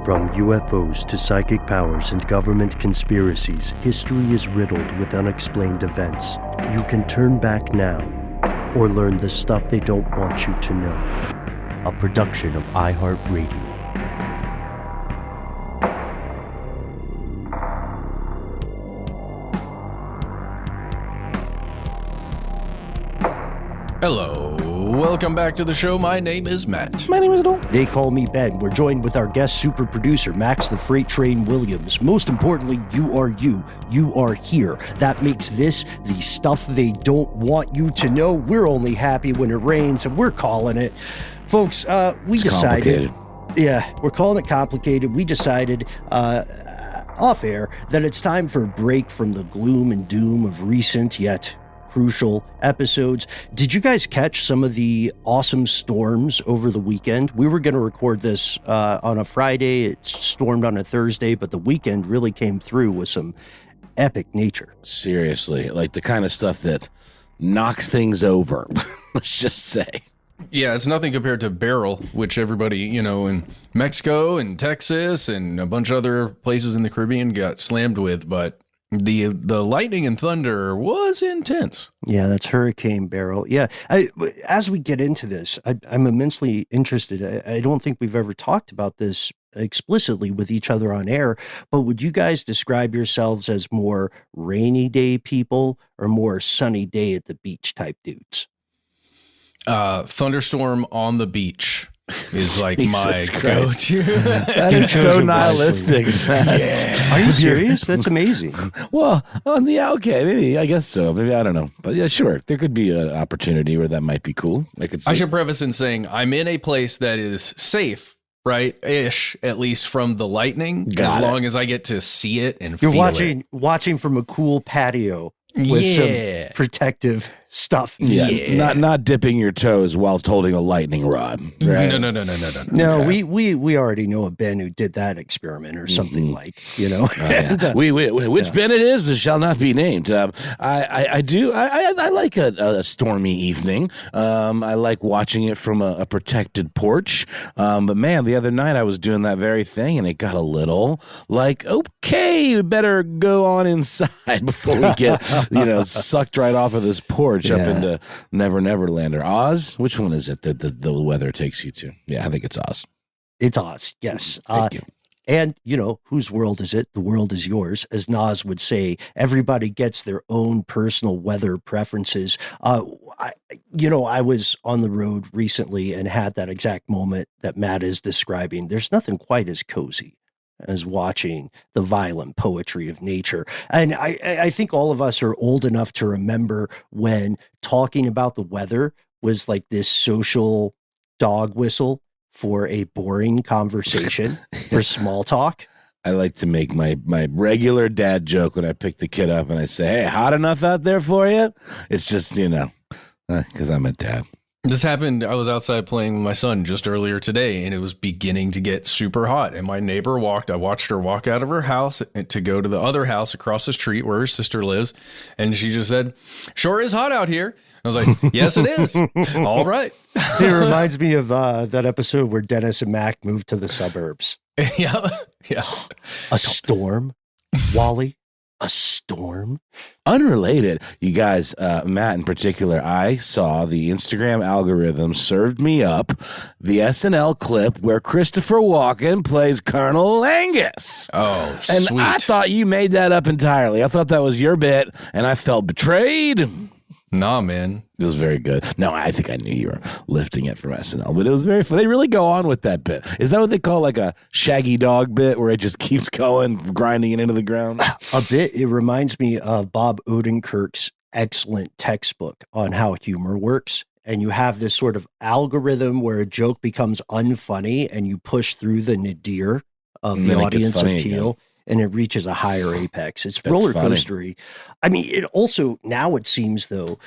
From UFOs to psychic powers and government conspiracies, history is riddled with unexplained events. You can turn back now or learn the stuff they don't want you to know. A production of iHeartRadio. Hello, welcome back to the show. My name is Matt. My name is Noel. They call me Ben. We're joined with our guest super producer, Max the Freight Train Williams. Most importantly, you are you. You are here. That makes this the stuff they don't want you to know. We're only happy when it rains, and we're calling it. Folks, we decided... Yeah, we're calling it complicated. We decided... off air, that it's time for a break from the gloom and doom of recent yet crucial episodes. Did you guys catch some of the awesome storms over the weekend? We were going to record this on a Friday. It stormed on a Thursday, but the weekend really came through with some epic nature. Seriously, like the kind of stuff that knocks things over, let's just say. Yeah, it's nothing compared to Beryl, which everybody, in Mexico and Texas and a bunch of other places in the Caribbean got slammed with, but the lightning and thunder was intense. Yeah, that's Hurricane Beryl. Yeah, as we get into this, I'm immensely interested. I don't think we've ever talked about this explicitly with each other on air, but would you guys describe yourselves as more rainy day people or more sunny day at the beach type dudes? Thunderstorm on the beach is like Jesus my Christ. go-to. That is so nihilistic. Are you serious? That's amazing. Well, okay, maybe, I guess so. Maybe, I don't know. But yeah, sure. There could be an opportunity where that might be cool. I should preface in saying I'm in a place that is safe, right? Ish, at least from the lightning, long as I get to see it and feel it. You're watching from a cool patio with some protective stuff. Yeah. Not dipping your toes whilst holding a lightning rod. Right? No. No, okay. we already know a Ben who did that experiment or something like, which Ben it is that shall not be named. I like a stormy evening. I like watching it from a protected porch. But man, the other night I was doing that very thing and it got a little like, okay, we better go on inside before we get, sucked right off of this porch up into Never Land or Oz. Which one is it that the weather takes you to? Yeah, I think it's Oz. It's Oz, yes. Thank you. And, whose world is it? The world is yours. As Nas would say, everybody gets their own personal weather preferences. I was on the road recently and had that exact moment that Matt is describing. There's nothing quite as cozy as watching the violent poetry of nature. And I think all of us are old enough to remember when talking about the weather was like this social dog whistle for a boring conversation, for small talk. I like to make my regular dad joke when I pick the kid up and I say, hey, hot enough out there for you? It's just, because I'm a dad. This happened, I was outside playing with my son just earlier today, and it was beginning to get super hot. And my neighbor I watched her walk out of her house to go to the other house across the street where her sister lives. And she just said, sure is hot out here. I was like, yes, it is. All right. It reminds me of that episode where Dennis and Mac moved to the suburbs. Yeah. A storm, Wally. A storm? Unrelated. You guys, Matt in particular, I saw the Instagram algorithm served me up the SNL clip where Christopher Walken plays Colonel Angus. Oh, and sweet. I thought you made that up entirely. I thought that was your bit, and I felt betrayed. Nah, man. It was very good. No, I think I knew you were lifting it from SNL, but it was very fun. They really go on with that bit. Is that what they call like a Shaggy Dog bit where it just keeps going, grinding it into the ground? A bit. It reminds me of Bob Odenkirk's excellent textbook on how humor works. And you have this sort of algorithm where a joke becomes unfunny and you push through the nadir of the audience appeal. Again. And it reaches a higher apex. It's roller coastery. I mean, it also, now it seems though,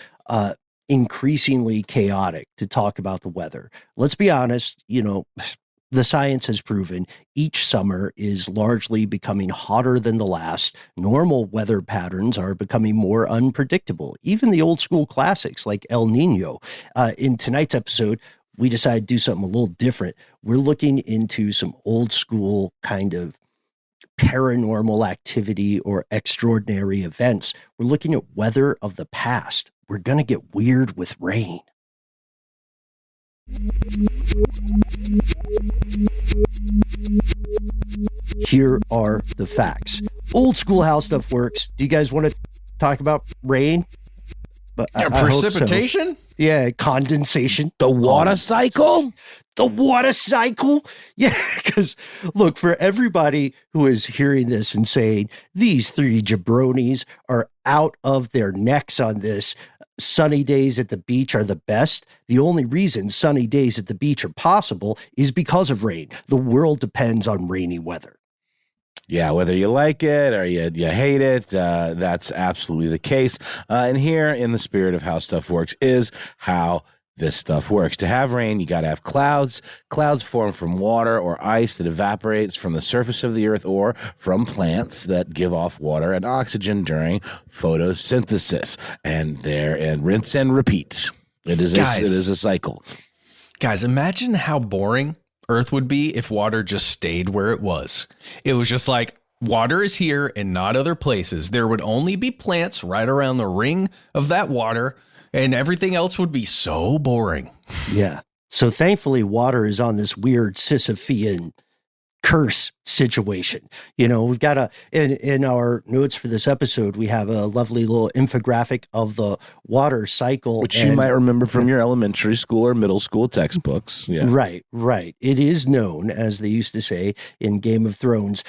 increasingly chaotic to talk about the weather. Let's be honest, the science has proven each summer is largely becoming hotter than the last. Normal weather patterns are becoming more unpredictable. Even the old school classics like El Nino. In tonight's episode, we decided to do something a little different. We're looking into some old school kind of paranormal activity or extraordinary events. We're looking at weather of the past. We're going to get weird with rain. Here are the facts. Old school how stuff works. Do you guys want to talk about rain? But precipitation? So. Yeah, condensation. The water cycle? The water cycle? Yeah, because look, for everybody who is hearing this and saying, these three jabronis are out of their necks on this, sunny days at the beach are the best. The only reason sunny days at the beach are possible is because of rain. The world depends on rainy weather. Yeah, whether you like it or you hate it, that's absolutely the case. And here, in the spirit of how stuff works, is how this stuff works. To have rain, you got to have clouds. Clouds form from water or ice that evaporates from the surface of the earth or from plants that give off water and oxygen during photosynthesis. And rinse and repeat. It is a cycle. Guys, imagine how boring Earth would be if water just stayed where it was. It was just like, water is here and not other places. There would only be plants right around the ring of that water, and everything else would be so boring. Yeah. So thankfully, water is on this weird Sisyphean curse situation. You know, we've got in our notes for this episode, we have a lovely little infographic of the water cycle. Which you might remember from your elementary school or middle school textbooks. Yeah. Right. It is known, as they used to say in Game of Thrones.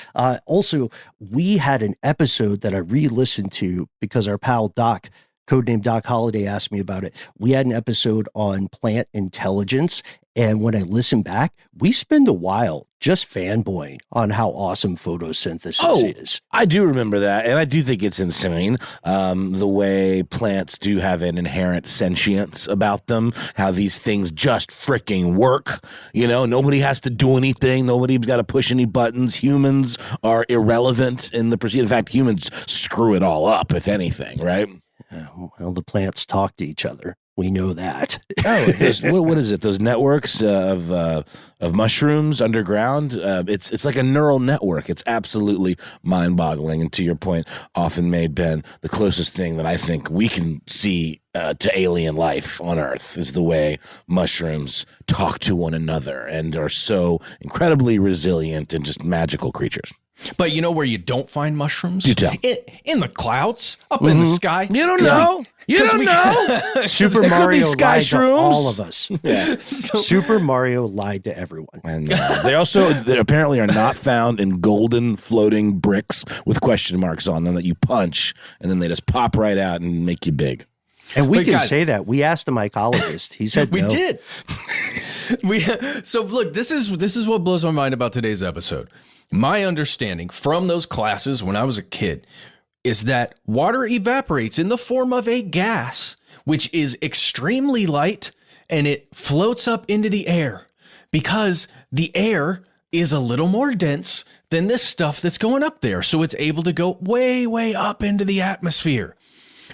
Also, we had an episode that I re-listened to because our pal Doc, codename Doc Holliday, asked me about it. We had an episode on plant intelligence. And when I listen back, we spend a while just fanboying on how awesome photosynthesis is. I do remember that. And I do think it's insane the way plants do have an inherent sentience about them, how these things just freaking work. You know, nobody has to do anything. Nobody's got to push any buttons. Humans are irrelevant in the pursuit. In fact, humans screw it all up, if anything, right? Well, the plants talk to each other. We know that. What is it? Those networks of mushrooms underground. It's like a neural network. It's absolutely mind-boggling. And to your point, often made, Ben, the closest thing that I think we can see to alien life on Earth is the way mushrooms talk to one another and are so incredibly resilient and just magical creatures. But you know where you don't find mushrooms? Do tell. In the clouds, up in the sky. You don't know. You don't know. Super Mario lied shrooms. to all of us. Yeah. Super Mario lied to everyone. And they apparently are not found in golden floating bricks with question marks on them that you punch, and then they just pop right out and make you big. And we can say that. We asked a mycologist. He said we no. did. So look, this is what blows my mind about today's episode. My understanding from those classes when I was a kid is that water evaporates in the form of a gas, which is extremely light, and it floats up into the air because the air is a little more dense than this stuff that's going up there. So it's able to go way, way up into the atmosphere.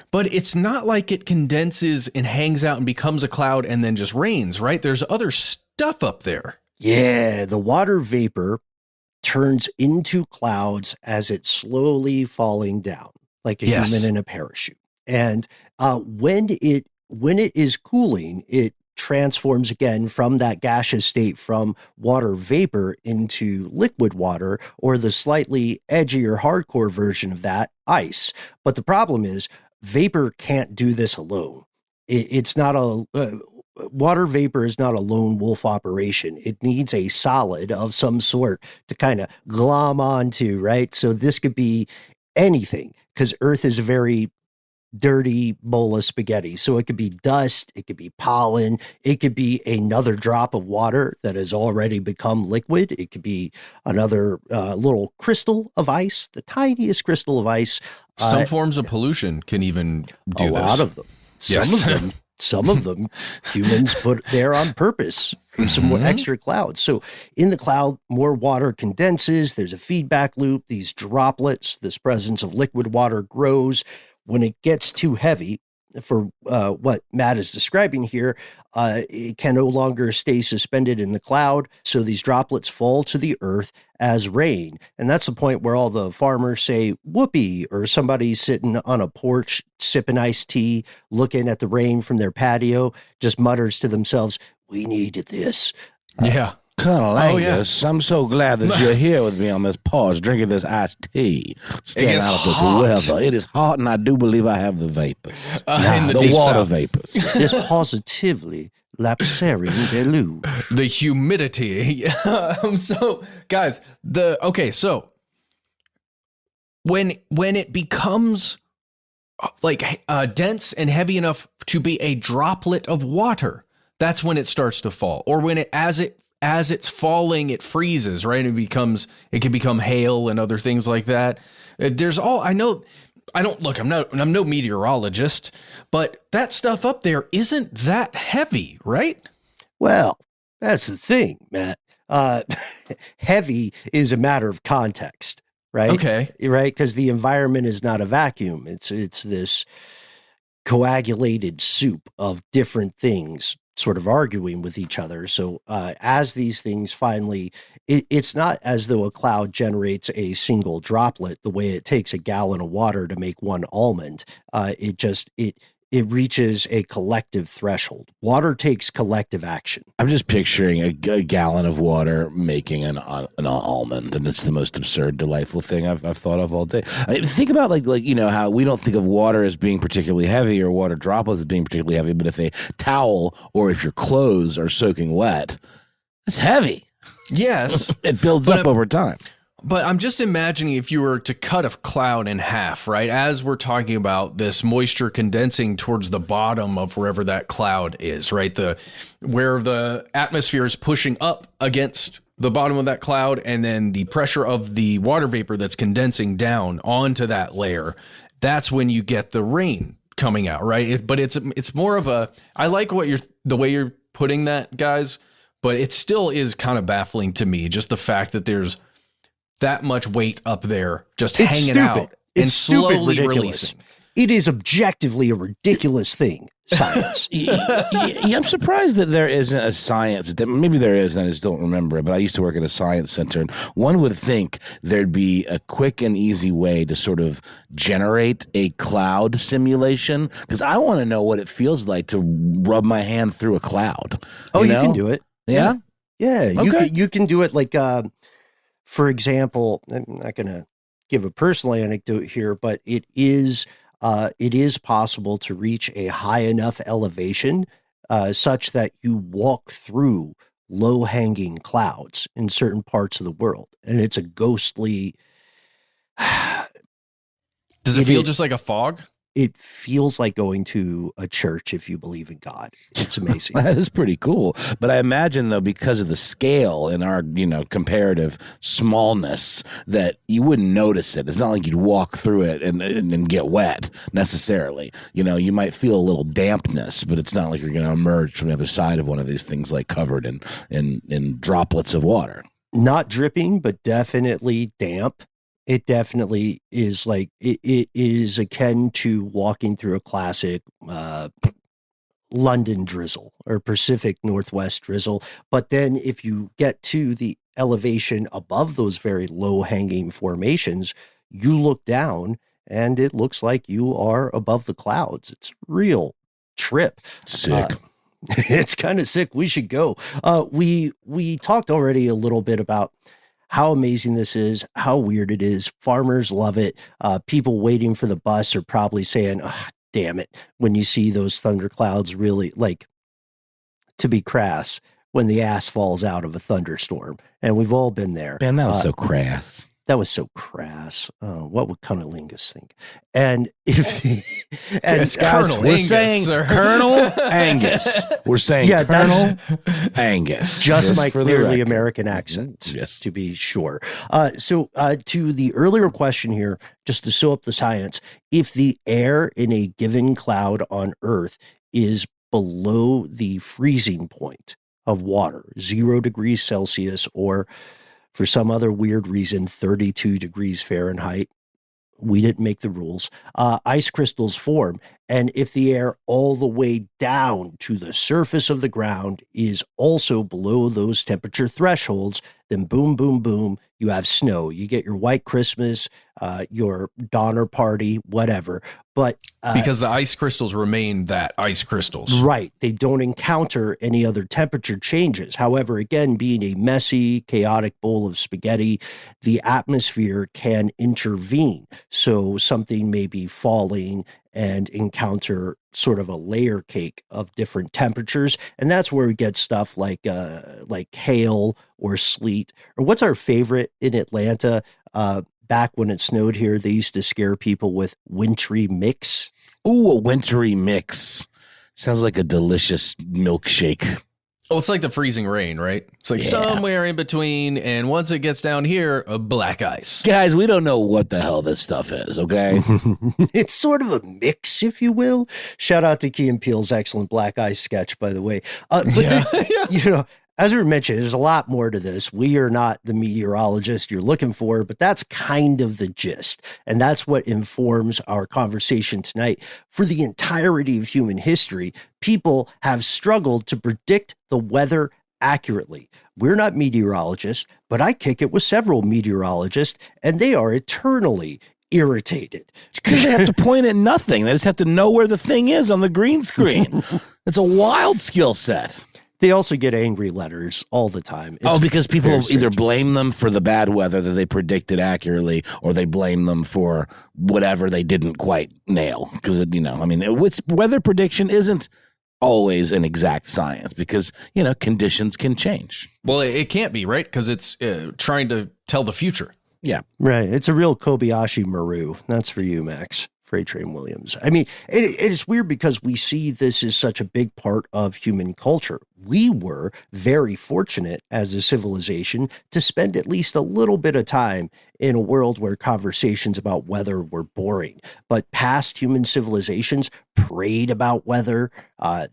But it's not like it condenses and hangs out and becomes a cloud and then just rains, right? There's other stuff up there. Yeah, the water vapor turns into clouds as it's slowly falling down, like a human in a parachute. And when it is cooling, it transforms again from that gaseous state from water vapor into liquid water, or the slightly edgier hardcore version of that, ice. But the problem is vapor can't do this alone. It's not water vapor is not a lone wolf operation. It needs a solid of some sort to kind of glom onto, right? So this could be anything, because Earth is a very dirty bowl of spaghetti. So it could be dust, it could be pollen, it could be another drop of water that has already become liquid. It could be another little crystal of ice, the tiniest crystal of ice. Some forms of pollution can even do this. A lot of them. Some of them humans put there on purpose for some more extra clouds. So in the cloud, more water condenses. There's a feedback loop. These droplets, this presence of liquid water grows. When it gets too heavy, for what Matt is describing here, it can no longer stay suspended in the cloud. So these droplets fall to the earth as rain. And that's the point where all the farmers say, whoopee, or somebody's sitting on a porch, sipping iced tea, looking at the rain from their patio, just mutters to themselves, we needed this. Yeah. Colonel Angus, I'm so glad that you're here with me on this porch, drinking this iced tea, staying out of this weather. It is hot, and I do believe I have the vapors. The water vapors. This positively lapsarian deluge. The humidity. So, guys, so when it becomes like dense and heavy enough to be a droplet of water, that's when it starts to fall. Or when as it's falling, it freezes, right? It can become hail and other things like that. I'm no meteorologist, but that stuff up there isn't that heavy, right? Well, that's the thing, Matt. Heavy is a matter of context, right? Okay. Right? Because the environment is not a vacuum. It's this coagulated soup of different things sort of arguing with each other. So as these things finally, it's not as though a cloud generates a single droplet the way it takes a gallon of water to make one almond. It reaches a collective threshold. Water takes collective action. I'm just picturing a gallon of water making an almond, and it's the most absurd, delightful thing I've thought of all day. Think about like how we don't think of water as being particularly heavy or water droplets as being particularly heavy, but if a towel or if your clothes are soaking wet, it's heavy. Yes. It builds up over time. But I'm just imagining if you were to cut a cloud in half, right? As we're talking about this moisture condensing towards the bottom of wherever that cloud is, right? Where the atmosphere is pushing up against the bottom of that cloud, and then the pressure of the water vapor that's condensing down onto that layer. That's when you get the rain coming out, right? But it's more of I like the way you're putting that, guys, but it still is kind of baffling to me, just the fact that there's that much weight up there just hanging out and slowly releasing. It is objectively a ridiculous thing, science. I'm surprised that there isn't a science. Maybe there is, and I just don't remember it, but I used to work at a science center, and one would think there'd be a quick and easy way to sort of generate a cloud simulation, because I want to know what it feels like to rub my hand through a cloud. You can do it. Yeah? Yeah. Okay. You can do it like... for example, I'm not going to give a personal anecdote here, but it is possible to reach a high enough elevation such that you walk through low-hanging clouds in certain parts of the world, and it's a ghostly. Does it feel just like a fog? It feels like going to a church if you believe in God. It's amazing. That is pretty cool. But I imagine, though, because of the scale and our, comparative smallness, that you wouldn't notice it. It's not like you'd walk through it and get wet necessarily. You might feel a little dampness, but it's not like you're going to emerge from the other side of one of these things like covered in droplets of water. Not dripping, but definitely damp. It definitely is like it is akin to walking through a classic London drizzle or Pacific Northwest drizzle. But then if you get to the elevation above those very low hanging formations, you look down and it looks like you are above the clouds. It's a real trip. Sick. It's kind of sick. We should go. We talked already a little bit about how amazing this is, how weird it is. Farmers love it. People waiting for the bus are probably saying, oh, damn it, when you see those thunderclouds, really, like, to be crass, when the ass falls out of a thunderstorm. And we've all been there. Man, that was so crass. That was so crass. What would Cunnilingus think? And guys, Colonel we're Angus, saying sir. Colonel Angus. We're saying Colonel Angus. Just my for the clearly record. American accent, Yes. to be sure. So to the earlier question here, just to sew up the science, if the air in a given cloud on Earth is below the freezing point of water, 0 degrees Celsius, or for some other weird reason, 32 degrees Fahrenheit, We didn't make the rules. Ice crystals form. And if the air all the way down to the surface of the ground is also below those temperature thresholds, then boom, boom, boom, you have snow. You get your white Christmas, your Donner Party, whatever. But because the ice crystals remain that ice crystals. Right. They don't encounter any other temperature changes. However, again, being a messy, chaotic bowl of spaghetti, the atmosphere can intervene. So something may be falling and encounter sort of a layer cake of different temperatures. And that's where we get stuff like hail or sleet. Or what's our favorite in Atlanta? Back when it snowed here, they used to scare people with wintry mix. Ooh, a wintry mix. Sounds like a delicious milkshake. Oh, it's like the freezing rain, right? It's like somewhere in between, and once it gets down here, a black ice. Guys, we don't know what the hell this stuff is, okay? It's sort of a mix, if you will. Shout out to Key and Peele's excellent black ice sketch, by the way. You know, as we mentioned, there's a lot more to this. We are not the meteorologist you're looking for, but that's kind of the gist. And that's what informs our conversation tonight. For the entirety of human history, people have struggled to predict the weather accurately. We're not meteorologists, but I kick it with several meteorologists, and they are eternally irritated. It's because they have to point at nothing. They just have to know where the thing is on the green screen. It's a wild skill set. They also get angry letters all the time. Because people either blame them for the bad weather that they predicted accurately, or they blame them for whatever they didn't quite nail. Because, weather prediction isn't always an exact science because, conditions can change. Well, it can't be, right? Because it's trying to tell the future. Yeah. Right. It's a real Kobayashi Maru. That's for you, Max. Freight Train Williams. I mean, it is weird because we see this as such a big part of human culture. We were very fortunate as a civilization to spend at least a little bit of time in a world where conversations about weather were boring. But past human civilizations prayed about weather.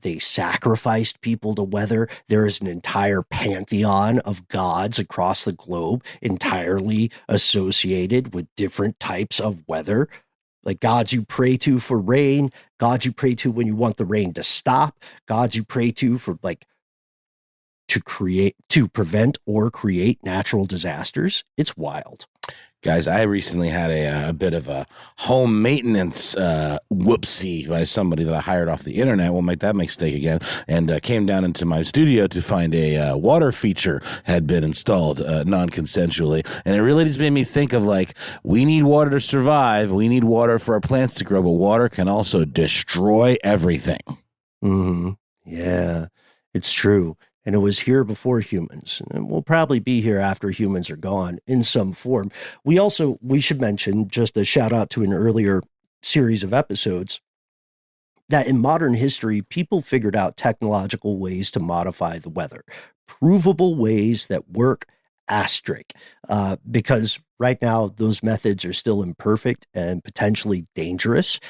They sacrificed people to weather. There is an entire pantheon of gods across the globe entirely associated with different types of weather. Like gods you pray to for rain, gods you pray to when you want the rain to stop, gods you pray to for to prevent or create natural disasters. It's wild. Guys, I recently had a bit of a home maintenance whoopsie by somebody that I hired off the internet. Won't make that mistake again. And came down into my studio to find a water feature had been installed non-consensually. And it really just made me think of we need water to survive. We need water for our plants to grow, but water can also destroy everything. Mm-hmm. Yeah, it's true. And it was here before humans, and we'll probably be here after humans are gone in some form. We should mention, just a shout out to an earlier series of episodes, that in modern history, people figured out technological ways to modify the weather, provable ways that work, asterisk, because right now those methods are still imperfect and potentially dangerous.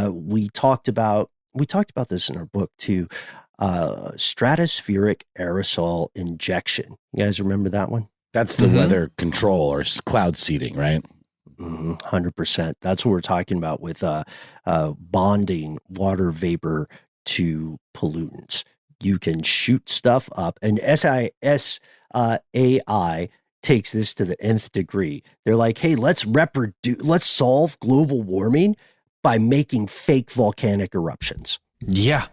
We talked about this in our book too. Stratospheric aerosol injection. You guys remember that one? That's the weather control or cloud seeding, right? 100%. That's what we're talking about with bonding water vapor to pollutants. You can shoot stuff up, and SAI takes this to the nth degree. They're like, hey, let's solve global warming by making fake volcanic eruptions. Yeah.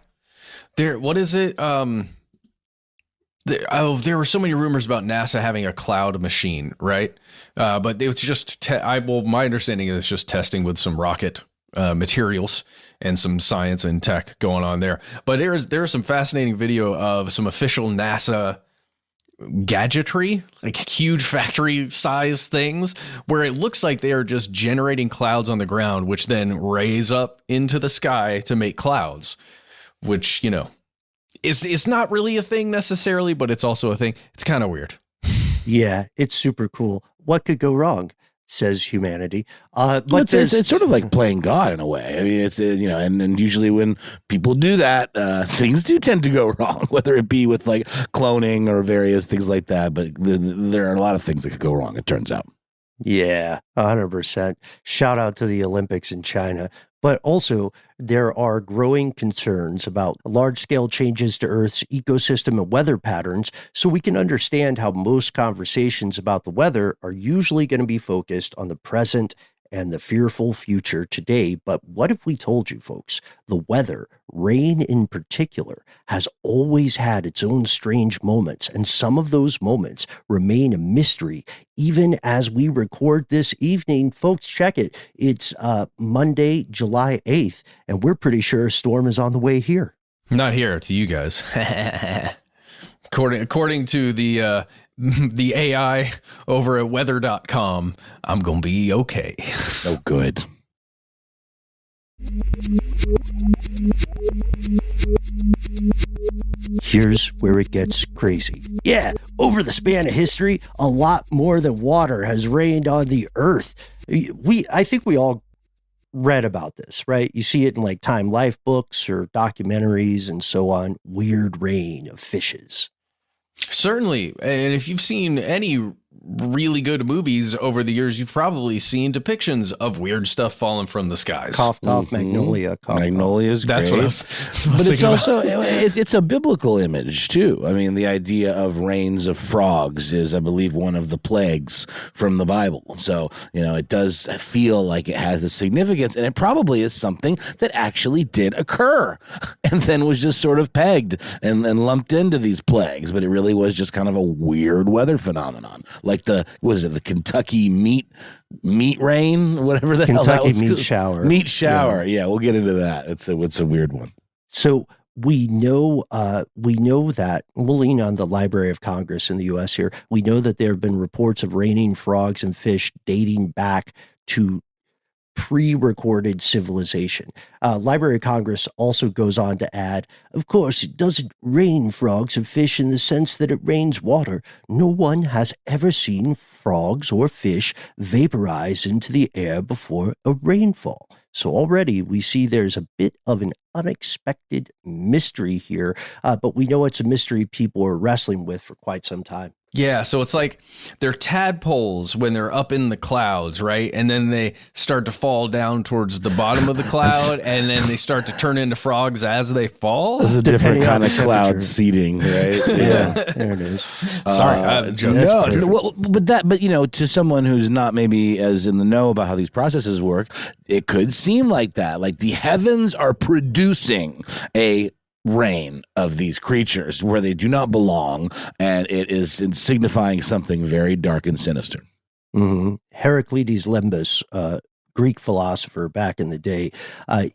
What is it? There were so many rumors about NASA having a cloud machine, right? But it was just, my understanding is it's just testing with some rocket materials and some science and tech going on there. But there is some fascinating video of some official NASA gadgetry, like huge factory size things, where it looks like they are just generating clouds on the ground, which then raise up into the sky to make clouds. Which, it's not really a thing necessarily, but it's also a thing. It's kind of weird. Yeah, it's super cool. What could go wrong, says humanity. But it's sort of like playing God in a way. I mean, it's, and usually when people do that, things do tend to go wrong, whether it be with cloning or various things like that. But there are a lot of things that could go wrong, it turns out. Yeah, 100%. Shout out to the Olympics in China. But also, there are growing concerns about large-scale changes to Earth's ecosystem and weather patterns, so we can understand how most conversations about the weather are usually going to be focused on the present and the fearful future today. But what if we told you, folks, the weather, rain in particular, has always had its own strange moments, and some of those moments remain a mystery even as we record this evening. Folks, check it. It's Monday, July 8th, and we're pretty sure a storm is on the way here. Not here, to you guys. According to the AI over at weather.com, I'm going to be okay. Oh, good. Here's where it gets crazy. Yeah, over the span of history, a lot more than water has rained on the earth. I think we all read about this, right? You see it in like Time Life books or documentaries and so on. Weird rain of fishes. Certainly. And if you've seen any really good movies over the years, you've probably seen depictions of weird stuff falling from the skies. Cough, cough, Magnolia. Cough, Magnolia is That's great. what I was But it's about. also it's a biblical image too. I mean, the idea of rains of frogs is, I believe, one of the plagues from the Bible. So, it does feel like it has the significance, and it probably is something that actually did occur and then was just sort of pegged and lumped into these plagues. But it really was just kind of a weird weather phenomenon. Like the Kentucky meat rain, whatever the hell that was. Kentucky meat shower. Meat shower. Yeah, we'll get into that. It's a weird one. So we know that we'll lean on the Library of Congress in the U.S. here. We know that there have been reports of raining frogs and fish dating back to pre-recorded civilization. Library of Congress also goes on to add, of course, it doesn't rain frogs and fish in the sense that it rains water. No one has ever seen frogs or fish vaporize into the air before a rainfall. So already we see there's a bit of an unexpected mystery here, but we know it's a mystery people are wrestling with for quite some time. Yeah, so it's like they're tadpoles when they're up in the clouds, right? And then they start to fall down towards the bottom of the cloud, and then they start to turn into frogs as they fall. This is a different Depending on kind of the cloud temperature. seeding, right? Yeah, there it is. Sorry, I'm joking. No, well, but to someone who's not maybe as in the know about how these processes work, it could seem like that. Like the heavens are producing a reign of these creatures where they do not belong, and it is signifying something very dark and sinister. Mm-hmm. Heraclides Limbus, Greek philosopher back in the day,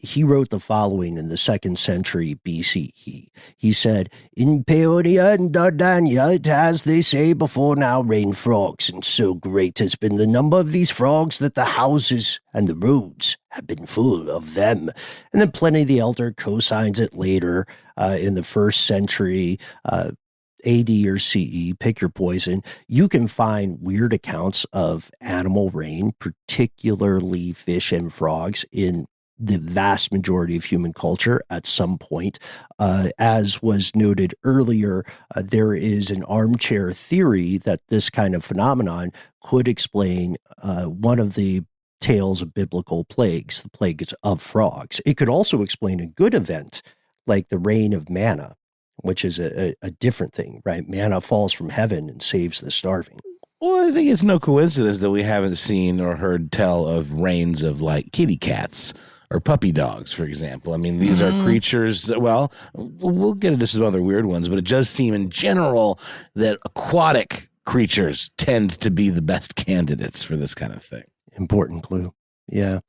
he wrote the following in the 2nd century BCE. He said, "In Paeonia and Dardania it has, they say, before now rained frogs, and so great has been the number of these frogs that the houses and the roads have been full of them." And then Pliny the Elder co-signs it later in the 1st century AD or CE, pick your poison. You can find weird accounts of animal rain, particularly fish and frogs, in the vast majority of human culture at some point. As was noted earlier, there is an armchair theory that this kind of phenomenon could explain one of the tales of biblical plagues, the plagues of frogs. It could also explain a good event like the rain of manna, which is a different thing, right? Manna falls from heaven and saves the starving. Well, I think it's no coincidence that we haven't seen or heard tell of reigns of like kitty cats or puppy dogs, for example. I mean, these are creatures that, well, we'll get into some other weird ones, but it does seem in general that aquatic creatures tend to be the best candidates for this kind of thing. Important clue. Yeah.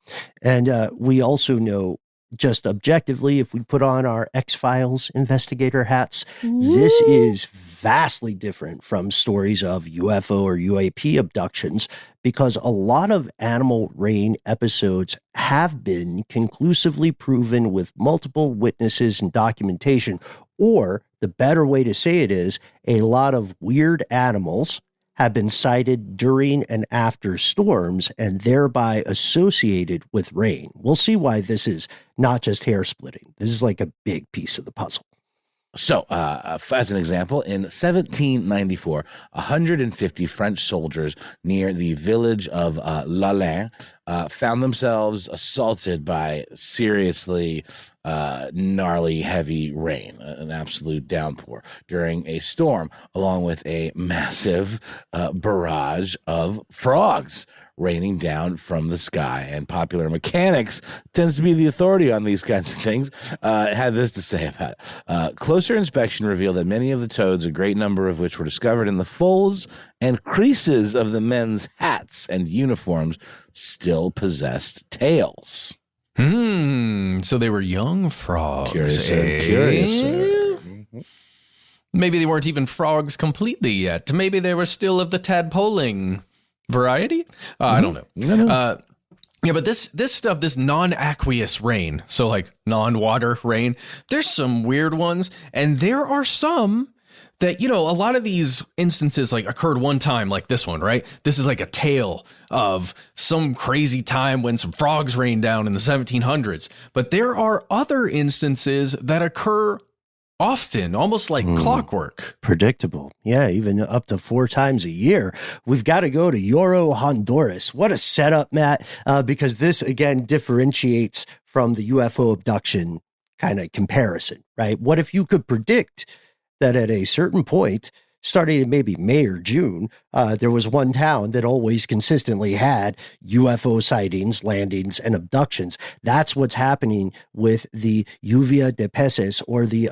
And we also know, just objectively, if we put on our X-Files investigator hats, this is vastly different from stories of UFO or UAP abductions, because a lot of animal rain episodes have been conclusively proven with multiple witnesses and documentation, or the better way to say it is, a lot of weird animals have been sighted during and after storms and thereby associated with rain. We'll see why this is not just hair splitting. This is like a big piece of the puzzle. So, as an example, in 1794, 150 French soldiers near the village of Lalin found themselves assaulted by seriously gnarly, heavy rain, an absolute downpour during a storm, along with a massive barrage of frogs raining down from the sky. And Popular Mechanics tends to be the authority on these kinds of things. Had this to say about it. Closer inspection revealed that many of the toads, a great number of which were discovered in the folds and creases of the men's hats and uniforms, still possessed tails. So they were young frogs. Curious. Maybe they weren't even frogs completely yet. Maybe they were still of the tadpoling variety. I don't know. Yeah, but this stuff, this non-aqueous rain, so like non-water rain, there's some weird ones, and there are some that, a lot of these instances like occurred one time, like this one, right? This is like a tale of some crazy time when some frogs rained down in the 1700s. But there are other instances that occur often, almost like clockwork. Predictable. Yeah, even up to 4 times a year. We've got to go to Yoro, Honduras. What a setup, Matt, because this, again, differentiates from the UFO abduction kind of comparison, right? What if you could predict that at a certain point, starting in maybe May or June, there was one town that always consistently had UFO sightings, landings, and abductions. That's what's happening with the lluvia de peces, or the,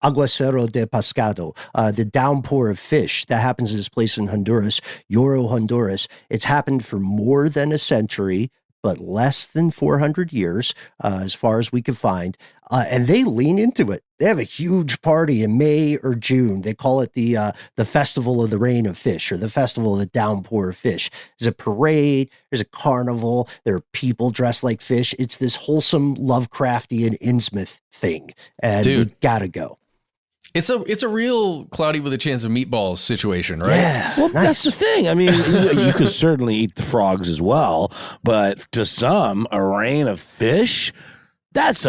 aguacero de pescado, the downpour of fish that happens in this place in Honduras, Yoro, Honduras. It's happened for more than a century, but less than 400 years, as far as we can find. And they lean into it. They have a huge party in May or June. They call it the Festival of the Rain of Fish, or the Festival of the Downpour of Fish. There's a parade. There's a carnival. There are people dressed like fish. It's this wholesome Lovecraftian Innsmouth thing. And we gotta go. It's a real cloudy with a chance of meatballs situation, right? Yeah, well, that's the thing. I mean, you could certainly eat the frogs as well, but to some, a rain of fish, that's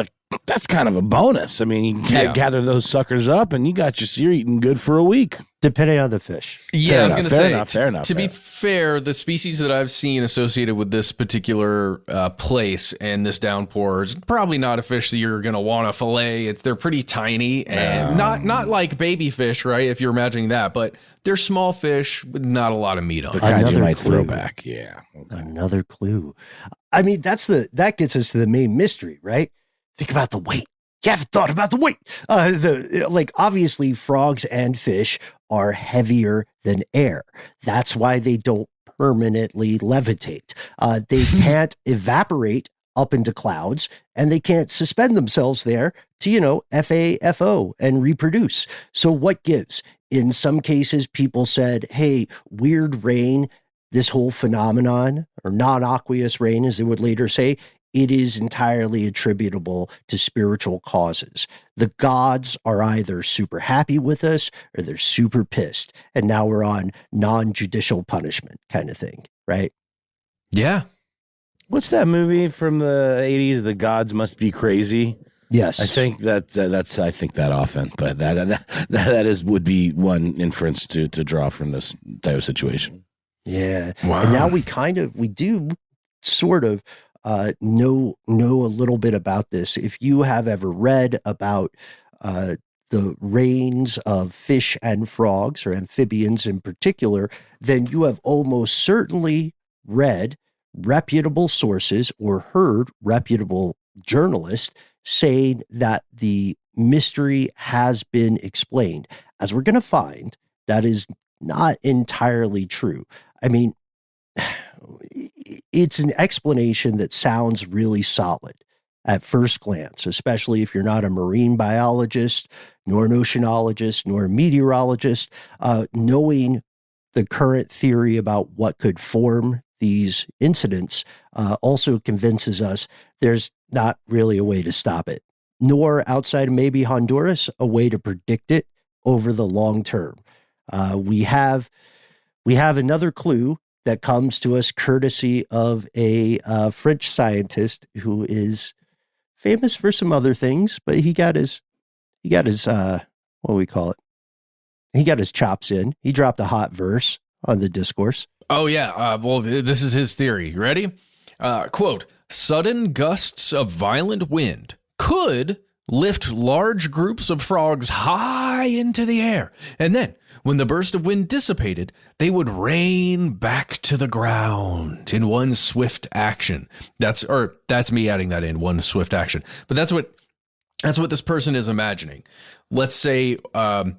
kind of a bonus. I mean, you gather those suckers up, and you're eating good for a week. Depending on the fish. Yeah, I was going to say, fair enough. To be fair, the species that I've seen associated with this particular place and this downpour is probably not a fish that you're going to want to fillet. They're pretty tiny and not like baby fish, right? If you're imagining that, but they're small fish with not a lot of meat on The them. kind you might throw back, yeah. Okay. Another clue. I mean, that gets us to the main mystery, right? Think about the weight. You haven't thought about the weight. Obviously, frogs and fish are heavier than air. That's why they don't permanently levitate. They can't evaporate up into clouds, and they can't suspend themselves there to, FAFO and reproduce. So what gives? In some cases, people said, hey, weird rain, this whole phenomenon, or non-aqueous rain, as they would later say, it is entirely attributable to spiritual causes. The gods are either super happy with us or they're super pissed. And now we're on non-judicial punishment kind of thing, right? Yeah. What's that movie from the 80s? The Gods Must Be Crazy. Yes. I think I think that often, but that would be one inference to draw from this type of situation. Yeah. Wow. And now we do sort of know a little bit about this. If you have ever read about the rains of fish and frogs, or amphibians in particular, then you have almost certainly read reputable sources or heard reputable journalists saying that the mystery has been explained. As we're going to find, that is not entirely true. I mean, it's an explanation that sounds really solid at first glance, especially if you're not a marine biologist, nor an oceanologist, nor a meteorologist. Knowing the current theory about what could form these incidents also convinces us there's not really a way to stop it, nor, outside of maybe Honduras, a way to predict it over the long term. We have another clue that comes to us courtesy of a French scientist who is famous for some other things, but he got his He got his, what do we call it? He got his chops in. He dropped a hot verse on the discourse. Oh, yeah. Well, this is his theory. Ready? Quote, sudden gusts of violent wind could lift large groups of frogs high into the air. And then, when the burst of wind dissipated, they would rain back to the ground in one swift action. That's me adding that in, one swift action. But that's what this person is imagining. Let's say a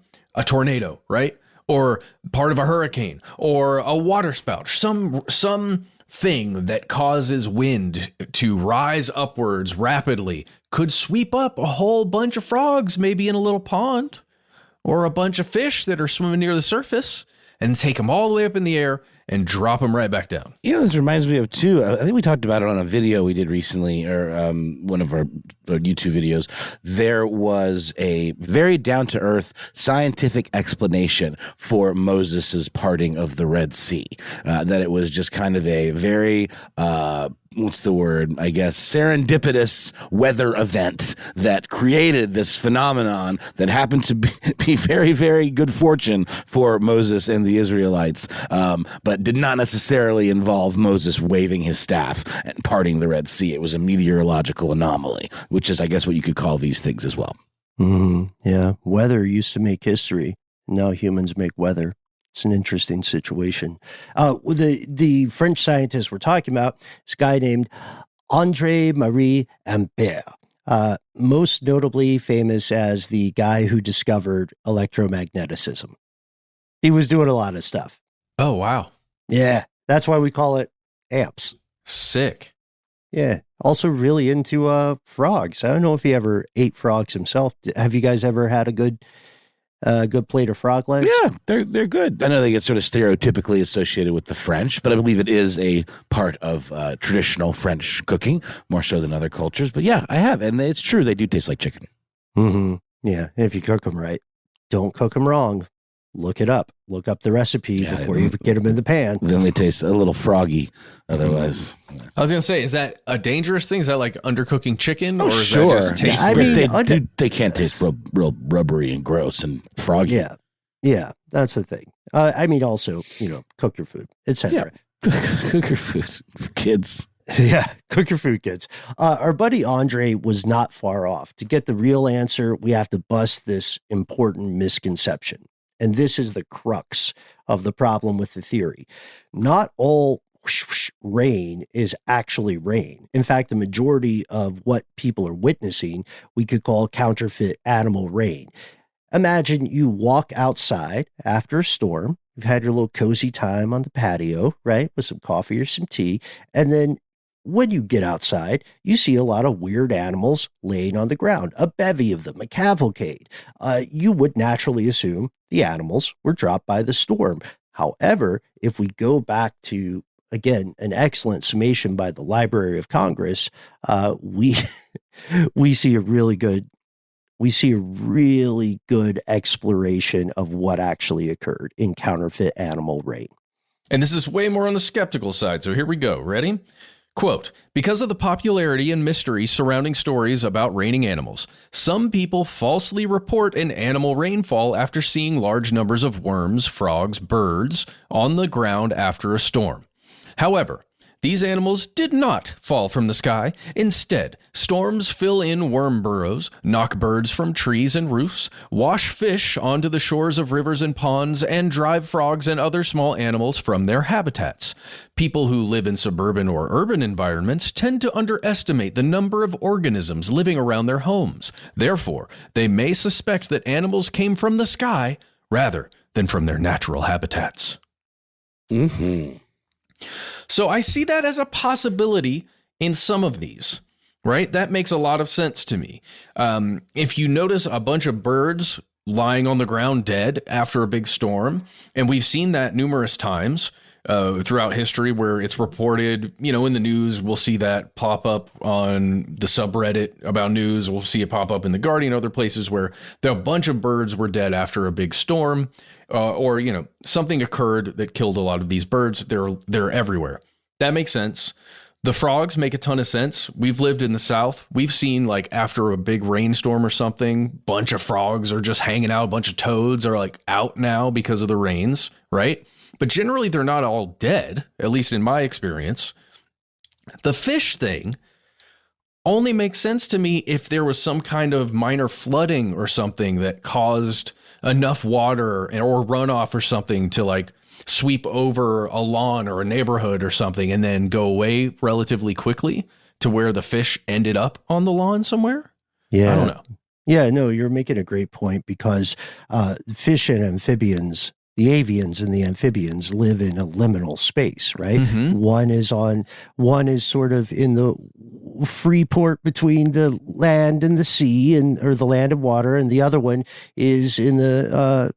tornado, right? Or part of a hurricane, or a water spout, some thing that causes wind to rise upwards rapidly could sweep up a whole bunch of frogs, maybe in a little pond, or a bunch of fish that are swimming near the surface, and take them all the way up in the air and drop them right back down. You know, this reminds me of, too, I think we talked about it on a video we did recently, or one of our YouTube videos. There was a very down-to-earth scientific explanation for Moses's parting of the Red Sea, that it was just kind of a very... what's the word? I guess serendipitous weather event that created this phenomenon that happened to be very, very good fortune for Moses and the Israelites, but did not necessarily involve Moses waving his staff and parting the Red Sea. It was a meteorological anomaly, which is, I guess, what you could call these things as well. Mm-hmm. Yeah. Weather used to make history. Now humans make weather. It's an interesting situation. The French scientist we're talking about is a guy named André-Marie Ampère, most notably famous as the guy who discovered electromagnetism. He was doing a lot of stuff. Oh, wow. Yeah, that's why we call it amps. Sick. Yeah, also really into frogs. I don't know if he ever ate frogs himself. Have you guys ever had a good plate of frog legs? Yeah, they're good. I know they get sort of stereotypically associated with the French, but I believe it is a part of traditional French cooking, more so than other cultures. But yeah, I have, and it's true. They do taste like chicken. Mm-hmm. Yeah, if you cook them right. Don't cook them wrong. Look it up. Look up the recipe before you get them in the pan. Then they taste a little froggy otherwise. I was going to say, is that a dangerous thing? Is that like undercooking chicken? Oh, or is sure. that just taste I weird? mean, they can't taste real rubbery and gross and froggy. Yeah, that's the thing. I mean, also, cook your food, etc. Yeah. Cook your food for kids. Yeah, cook your food, kids. Our buddy Andre was not far off. To get the real answer, we have to bust this important misconception. And this is the crux of the problem with the theory. Not all rain is actually rain. In fact, the majority of what people are witnessing, we could call counterfeit animal rain. Imagine you walk outside after a storm. You've had your little cozy time on the patio, right, with some coffee or some tea. And then when you get outside, you see a lot of weird animals laying on the ground, a bevy of them, a cavalcade. You would naturally assume the animals were dropped by the storm. However, if we go back to, again, an excellent summation by the Library of Congress, we see a really good exploration of what actually occurred in counterfeit animal rain. And this is way more on the skeptical side. So here we go. Ready? Quote, because of the popularity and mystery surrounding stories about raining animals, some people falsely report an animal rainfall after seeing large numbers of worms, frogs, birds on the ground after a storm. However, these animals did not fall from the sky. Instead, storms fill in worm burrows, knock birds from trees and roofs, wash fish onto the shores of rivers and ponds, and drive frogs and other small animals from their habitats. People who live in suburban or urban environments tend to underestimate the number of organisms living around their homes. Therefore, they may suspect that animals came from the sky rather than from their natural habitats. Mm-hmm. So I see that as a possibility in some of these, right? That makes a lot of sense to me. If you notice a bunch of birds lying on the ground dead after a big storm, and we've seen that numerous times throughout history where it's reported, in the news, we'll see that pop up on the subreddit about news. We'll see it pop up in The Guardian, other places where a bunch of birds were dead after a big storm. Or something occurred that killed a lot of these birds. They're everywhere. That makes sense. The frogs make a ton of sense. We've lived in the South. We've seen, like, after a big rainstorm or something, bunch of frogs are just hanging out. A bunch of toads are like out now because of the rains, right? But generally they're not all dead, at least in my experience. The fish thing only makes sense to me if there was some kind of minor flooding or something that caused enough water or runoff or something to, like, sweep over a lawn or a neighborhood or something and then go away relatively quickly to where the fish ended up on the lawn somewhere. Yeah. I don't know. Yeah, no, you're making a great point because fish and amphibians, the avians and the amphibians, live in a liminal space, right? Mm-hmm. One is sort of in the free port between the land and the sea, or the land and water, and the other one is in the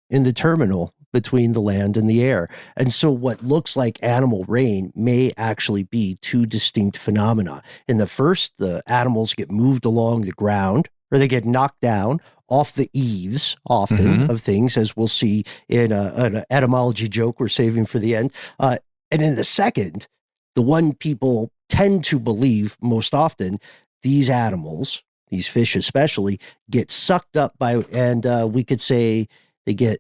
in the terminal between the land and the air. And so what looks like animal rain may actually be two distinct phenomena. In the first, the animals get moved along the ground, or they get knocked down off the eaves often of things, as we'll see in an etymology joke we're saving for the end. And in the second, the one people tend to believe most often, these animals, these fish especially, get sucked up by, and we could say they get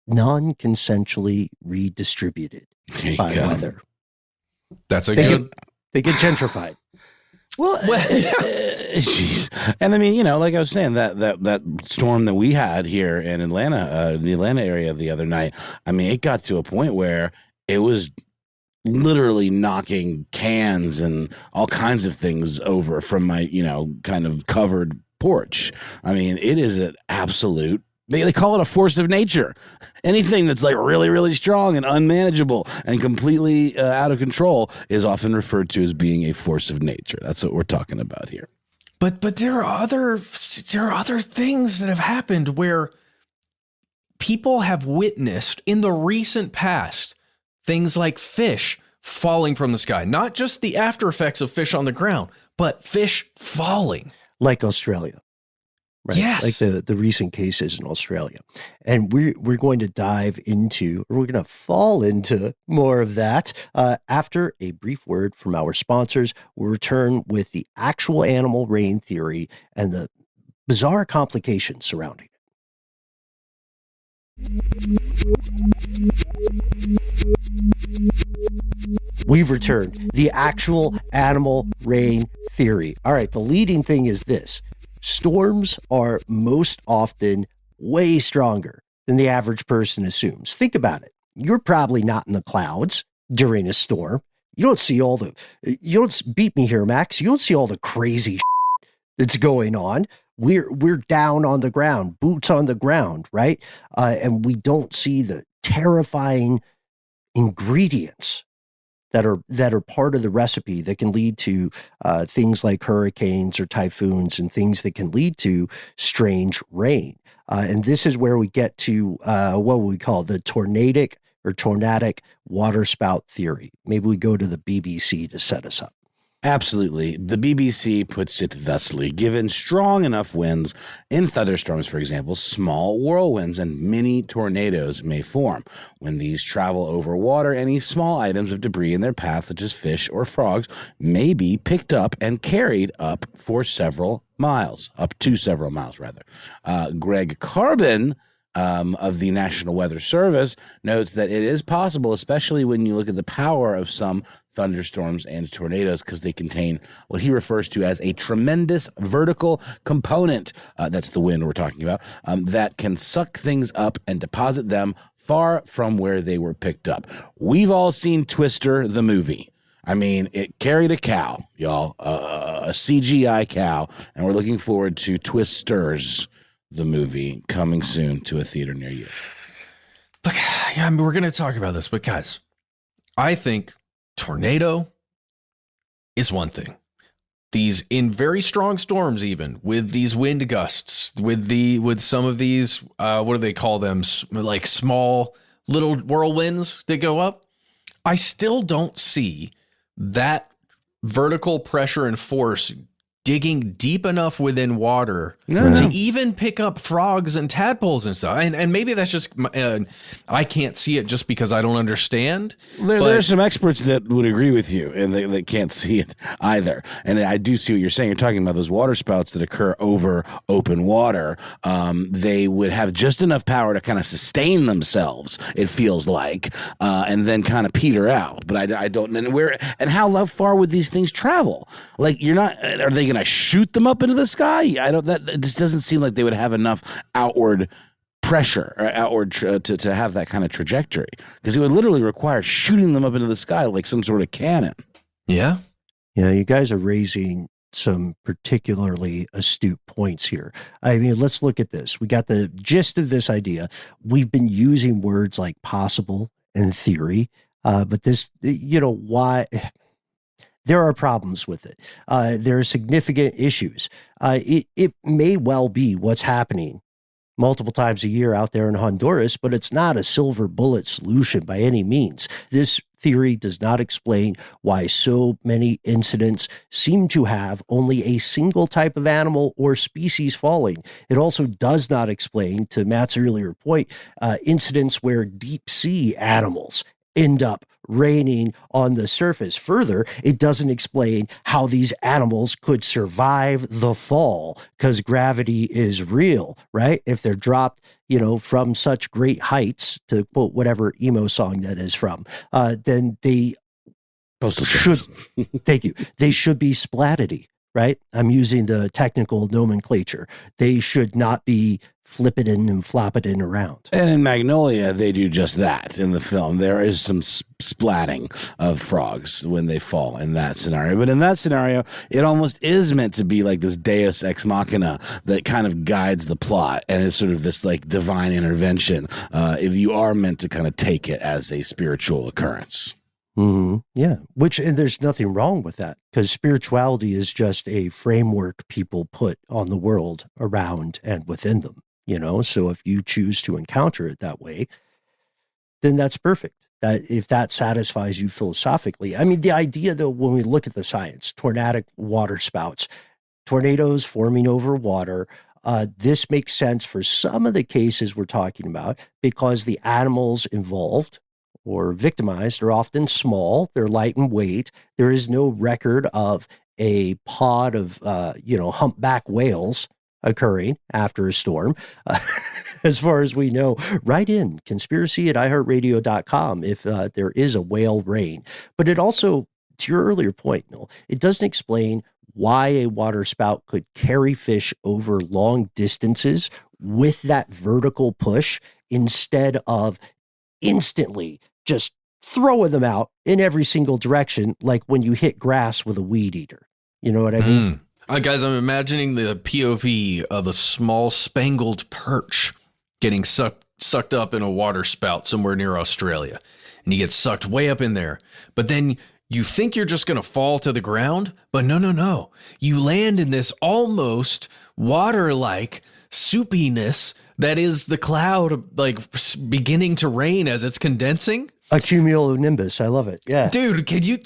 non-consensually redistributed by weather. That's they get gentrified. Well, jeez. And I mean, like I was saying, that storm that we had here in Atlanta, the Atlanta area the other night, I mean, it got to a point where it was literally knocking cans and all kinds of things over from my, kind of covered porch. I mean, it is an absolute, they call it a force of nature. Anything that's like really, really strong and unmanageable and completely out of control is often referred to as being a force of nature. That's what we're talking about here. But there are other things that have happened where people have witnessed in the recent past things like fish falling from the sky, not just the after effects of fish on the ground, but fish falling. Like Australia. Right? Yes. Like the recent cases in Australia. And we're going to dive into, or we're going to fall into more of that after a brief word from our sponsors. We'll return with the actual animal rain theory and the bizarre complications surrounding it. We've returned. The actual animal rain theory. All right, the leading thing is this. Storms are most often way stronger than the average person assumes. Think about it. You're probably not in the clouds during a storm. You don't beat me here, Max. You don't see all the crazy that's going on. We're down on the ground, boots on the ground, right? And we don't see the terrifying ingredients that are part of the recipe that can lead to things like hurricanes or typhoons and things that can lead to strange rain. And this is where we get to what we call the tornadic water spout theory. Maybe we go to the BBC to set us up. Absolutely. The BBC puts it thusly. Given strong enough winds in thunderstorms, for example, small whirlwinds and mini tornadoes may form. When these travel over water, any small items of debris in their path, such as fish or frogs, may be picked up and carried up to several miles, rather. Greg Carbon of the National Weather Service notes that it is possible, especially when you look at the power of some thunderstorms and tornadoes, because they contain what he refers to as a tremendous vertical component. That's the wind we're talking about, that can suck things up and deposit them far from where they were picked up. We've all seen Twister, the movie. I mean, it carried a cow, y'all, a CGI cow, and we're looking forward to Twisters, the movie, coming soon to a theater near you. But yeah, I mean, we're going to talk about this, but guys, I think tornado is one thing. These in very strong storms, even with these wind gusts, with some of these, what do they call them? Like small little whirlwinds that go up. I still don't see that vertical pressure and force digging deep enough within water to even pick up frogs and tadpoles and stuff. And maybe that's just, I can't see it just because I don't understand. There are some experts that would agree with you, and they can't see it either. And I do see what you're saying. You're talking about those water spouts that occur over open water. They would have just enough power to kind of sustain themselves, it feels like, and then kind of peter out. But I don't know and how far would these things travel? Like, are they going to shoot them up into the sky? It just doesn't seem like they would have enough outward pressure or outward to have that kind of trajectory, because it would literally require shooting them up into the sky like some sort of cannon. Yeah. Yeah, you guys are raising some particularly astute points here. I mean, let's look at this. We got the gist of this idea. We've been using words like possible and theory, but this, why... There are problems with it. There are significant issues. It may well be what's happening multiple times a year out there in Honduras, but it's not a silver bullet solution by any means. This theory does not explain why so many incidents seem to have only a single type of animal or species falling. It also does not explain, to Matt's earlier point, incidents where deep sea animals end up raining on the surface. Further, it doesn't explain how these animals could survive the fall, because gravity is real, right? If they're dropped, from such great heights, to quote whatever emo song that is from, then they should, thank you, they should be splatity, right? I'm using the technical nomenclature. They should not be flipping and flopping around. And in Magnolia, they do just that in the film. There is some splatting of frogs when they fall in that scenario. But in that scenario, it almost is meant to be like this deus ex machina that kind of guides the plot. And it's sort of this like divine intervention. If you are meant to kind of take it as a spiritual occurrence. Mm-hmm. Yeah, and there's nothing wrong with that, because spirituality is just a framework people put on the world around and within them. So if you choose to encounter it that way, then that's perfect. That if that satisfies you philosophically. I mean, the idea, though, when we look at the science, tornadic water spouts, tornadoes forming over water, this makes sense for some of the cases we're talking about, because the animals involved or victimized are often small, they're light in weight. There is no record of a pod of, humpback whales occurring after a storm. As far as we know, write in conspiracy@iHeartRadio.com if there is a whale rain. But it also, to your earlier point, Noel, it doesn't explain why a water spout could carry fish over long distances with that vertical push instead of instantly just throwing them out in every single direction, like when you hit grass with a weed eater. You know what I mean? Guys, I'm imagining the POV of a small spangled perch getting sucked up in a water spout somewhere near Australia. And he gets sucked way up in there. But then you think you're just going to fall to the ground. But no. You land in this almost water-like soupiness that is the cloud, like beginning to rain as it's condensing. A cumulonimbus. I love it. Yeah. Dude, do you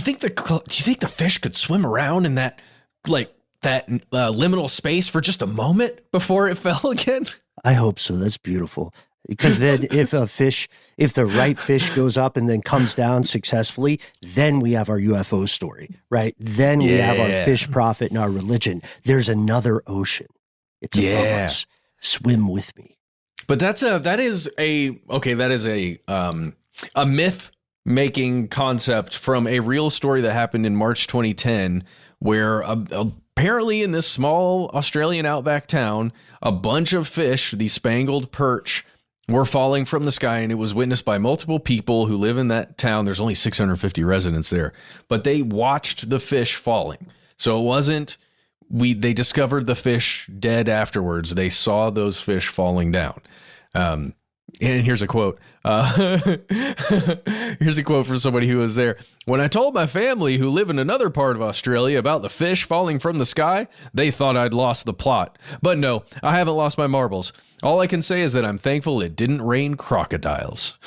think the fish could swim around in that liminal space for just a moment before it fell again? I hope so. That's beautiful. Because then if the right fish goes up and then comes down successfully, then we have our UFO story, right? Then we have our fish prophet and our religion. There's another ocean. It's above us. Swim with me. But that is a myth making concept from a real story that happened in March 2010, where apparently in this small Australian outback town, a bunch of fish, these spangled perch, were falling from the sky, and it was witnessed by multiple people who live in that town. There's only 650 residents there, but they watched the fish falling. So it wasn't, they discovered the fish dead afterwards. They saw those fish falling down. And here's a quote. Here's a quote from somebody who was there. "When I told my family who live in another part of Australia about the fish falling from the sky, they thought I'd lost the plot. But no, I haven't lost my marbles. All I can say is that I'm thankful it didn't rain crocodiles."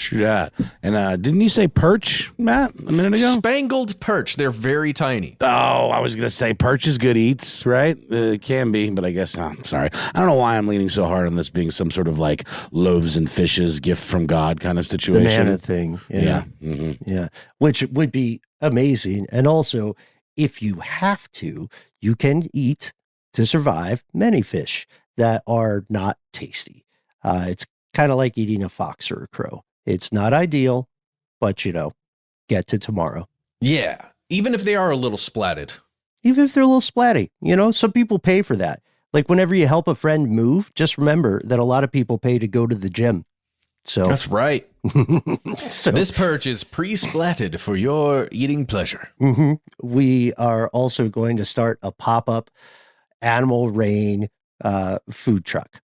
True that. And didn't you say perch, Matt, a minute ago? Spangled perch. They're very tiny. Oh, I was going to say perch is good eats, right? It can be, but I guess I'm sorry. I don't know why I'm leaning so hard on this being some sort of like loaves and fishes gift from God kind of situation. The manna thing. Yeah. Yeah. Which would be amazing. And also, if you have to, you can eat to survive many fish that are not tasty. It's kind of like eating a fox or a crow. It's not ideal, but, get to tomorrow. Yeah. Even if they are a little splatted. Even if they're a little splatty, some people pay for that. Like whenever you help a friend move, just remember that a lot of people pay to go to the gym. So that's right. So this perch is pre-splatted for your eating pleasure. Mm-hmm. We are also going to start a pop-up Animal Rain food truck.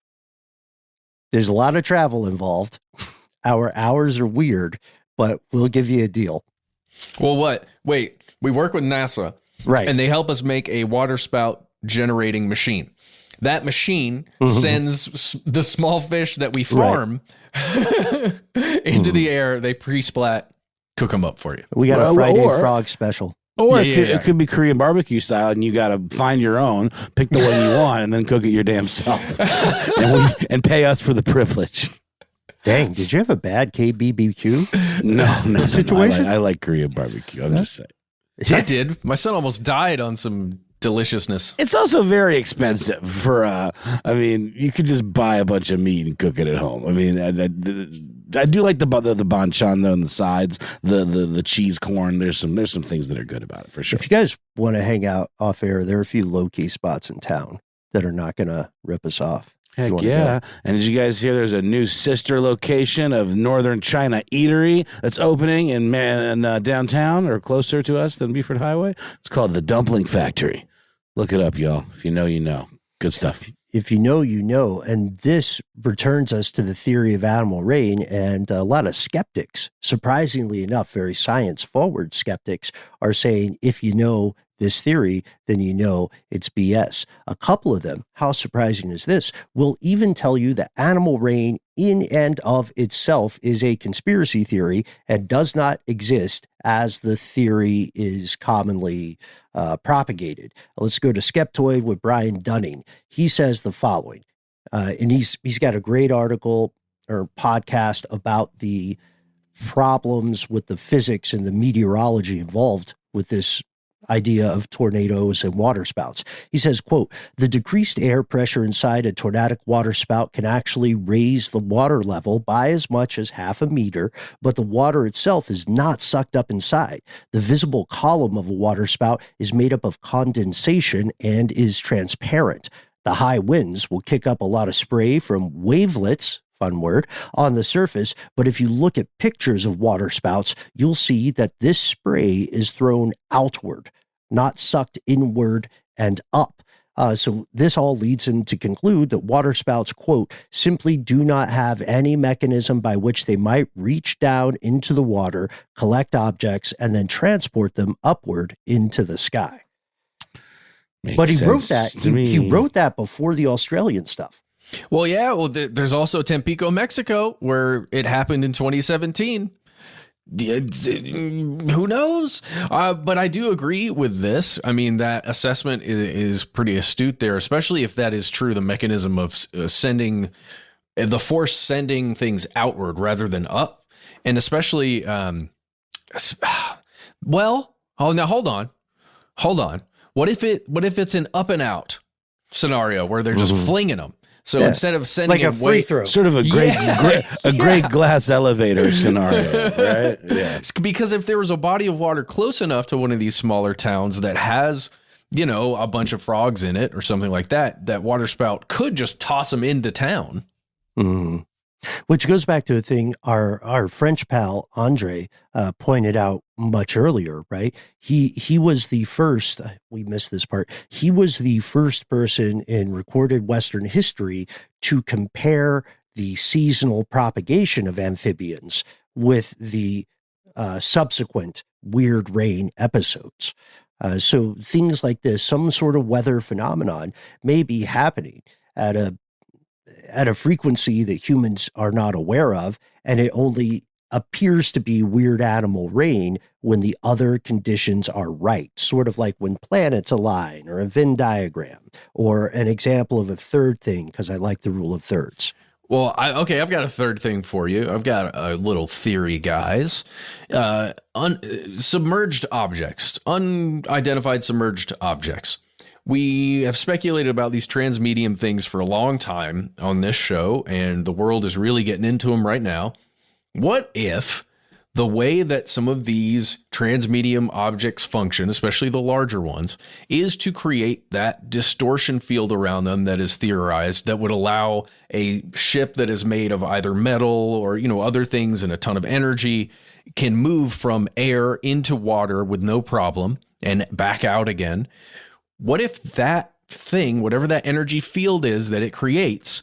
There's a lot of travel involved. Our hours are weird, but we'll give you a deal. Well, what? Wait, we work with NASA. Right. And they help us make a water spout generating machine. That machine sends the small fish that we farm into the air. They pre-splat, cook them up for you. We got a Friday frog special. Or it could be Korean barbecue style, and you got to find your own, pick the one you want, and then cook it your damn self. and pay us for the privilege. Dang, did you have a bad KBBQ? No situation? I like Korean barbecue. I'm just saying. I did. My son almost died on some deliciousness. It's also very expensive for, you could just buy a bunch of meat and cook it at home. I mean, I do like the banchan though on the sides, the cheese corn. There's some things that are good about it for sure. If you guys want to hang out off air, there are a few low-key spots in town that are not going to rip us off. Heck yeah. And did you guys hear there's a new sister location of Northern China Eatery that's opening in downtown or closer to us than Beaufort Highway? It's called the Dumpling Factory. Look it up, y'all. If you know, you know. Good stuff. If you know, you know. And this returns us to the theory of animal rain, and a lot of skeptics, surprisingly enough, very science-forward skeptics, are saying if you know this theory, then you know it's BS. A couple of them, how surprising is this, will even tell you that animal rain in and of itself is a conspiracy theory and does not exist as the theory is commonly propagated. Let's go to Skeptoid with Brian Dunning. He says the following, and he's got a great article or podcast about the problems with the physics and the meteorology involved with this idea of tornadoes and water spouts. He says, quote, the decreased air pressure inside a tornadic water spout can actually raise the water level by as much as 0.5 meter, but the water itself is not sucked up inside. The visible column of a water spout is made up of condensation and is transparent. The high winds will kick up a lot of spray from wavelets, fun word, on the surface, but if you look at pictures of water spouts, you'll see that this spray is thrown outward, not sucked inward and up. So this all leads him to conclude that water spouts, quote, simply do not have any mechanism by which they might reach down into the water, collect objects, and then transport them upward into the sky. But he wrote that. He wrote that before the Australian stuff. Well, yeah. Well, there's also Tampico, Mexico, where it happened in 2017. Who knows? But I do agree with this. I mean, that assessment is pretty astute there, especially if that is true. The mechanism of sending the force sending things outward rather than up, and especially, now hold on. What if it's an up and out scenario where they're just flinging them? So instead of sending like a free throw, sort of a great glass elevator scenario, right? Yeah. Because if there was a body of water close enough to one of these smaller towns that has, a bunch of frogs in it or something like that, that water spout could just toss them into town. Mm. Which goes back to a thing our French pal Andre pointed out much earlier, right? He was the first, we missed this part, he was the first person in recorded Western history to compare the seasonal propagation of amphibians with the subsequent weird rain episodes. So things like this, some sort of weather phenomenon may be happening at a frequency that humans are not aware of, and it only appears to be weird animal rain when the other conditions are right, sort of like when planets align, or a Venn diagram, or an example of a third thing, because I like the rule of thirds. Well, I've got a third thing for you. I've got a little theory, guys. Submerged objects, unidentified submerged objects. We have speculated about these transmedium things for a long time on this show, and the world is really getting into them right now. What if the way that some of these transmedium objects function, especially the larger ones, is to create that distortion field around them that is theorized that would allow a ship that is made of either metal or, other things and a ton of energy can move from air into water with no problem and back out again? What if that thing, whatever that energy field is that it creates,